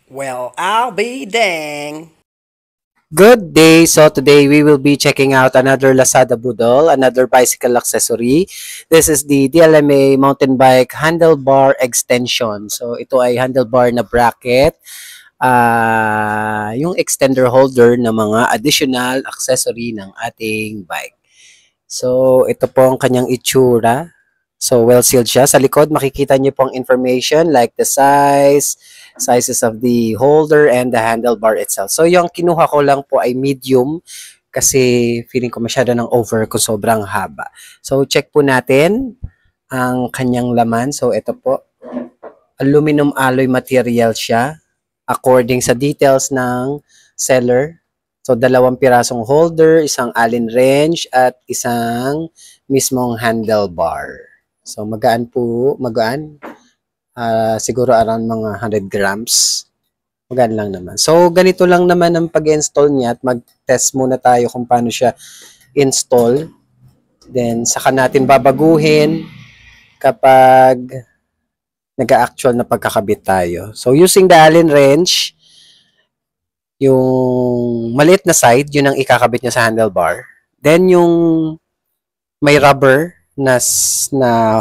Well, I'll be dang. Good day. So today we will be checking out another Lazada Budol, another bicycle accessory. This is the DLMA mountain bike handlebar extension. So ito ay handlebar na bracket. Yung extender holder ng mga additional accessory ng ating bike. So ito po ang kanyang itsura. So, well sealed siya. Sa likod, makikita niyo pong information like the sizes of the holder, and the handlebar itself. So, yung kinuha ko lang po ay medium kasi feeling ko masyado ng over kung sobrang haba. So, check po natin ang kanyang laman. So, ito po. Aluminum alloy material siya according sa details ng seller. So, dalawang pirasong holder, isang Allen wrench, at isang mismong handlebar. So, magaan po, magaan. Siguro around mga 100 grams. Magaan lang naman. So, ganito lang naman ang pag-install niya at mag-test muna tayo kung paano siya install. Then, saka natin babaguhin kapag nag-actual na pagkakabit tayo. So, using the Allen wrench, yung maliit na side, yun ang ikakabit niya sa handlebar. Then, yung may rubber na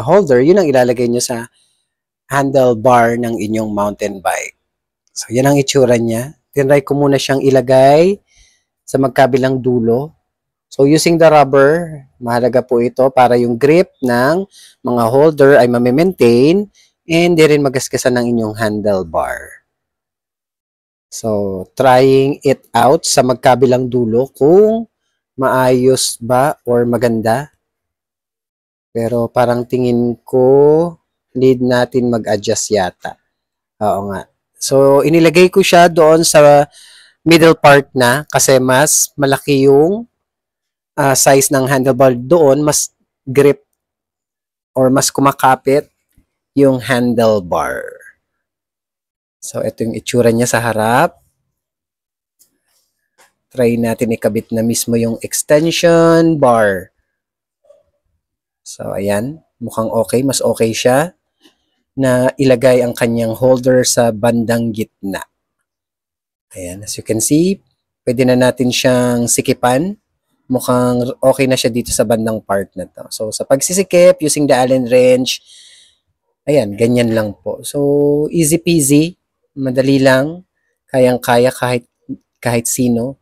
holder, yun ang ilalagay niyo sa handlebar ng inyong mountain bike. So, yan ang itsura niya. Tinry ko muna siyang ilagay sa magkabilang dulo. So, using the rubber, mahalaga po ito para yung grip ng mga holder ay mamimaintain and di rin magasgasan ng inyong handlebar. So, trying it out sa magkabilang dulo kung maayos ba or maganda. Pero parang tingin ko need natin mag-adjust yata. Oo nga. So, inilagay ko siya doon sa middle part na kasi mas malaki yung size ng handlebar doon, mas grip or mas kumakapit yung handlebar. So, ito yung itsura niya sa harap. Try natin ikabit na mismo yung extension bar. So, ayan. Mukhang okay. Mas okay siya na ilagay ang kanyang holder sa bandang gitna. Ayan. As you can see, pwede na natin siyang sikipan. Mukhang okay na siya dito sa bandang part na to. So, sa pagsisikip, using the Allen wrench, ayan, ganyan lang po. So, easy peasy. Madali lang. Kayang-kaya kahit sino.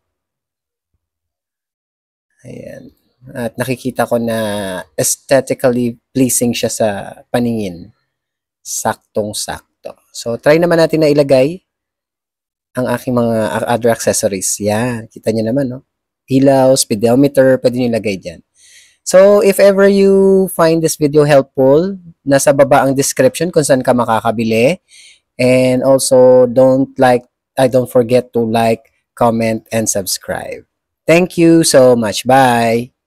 Ayan. At nakikita ko na aesthetically pleasing siya sa paningin. Saktong-sakto. So, try naman natin na ilagay ang aking mga other accessories. Yan. Kita niyo naman, no? Ilaw, speedometer, pwede nyo ilagay dyan. So, if ever you find this video helpful, nasa baba ang description kung saan ka makakabili. And also, don't forget to like, comment, and subscribe. Thank you so much. Bye!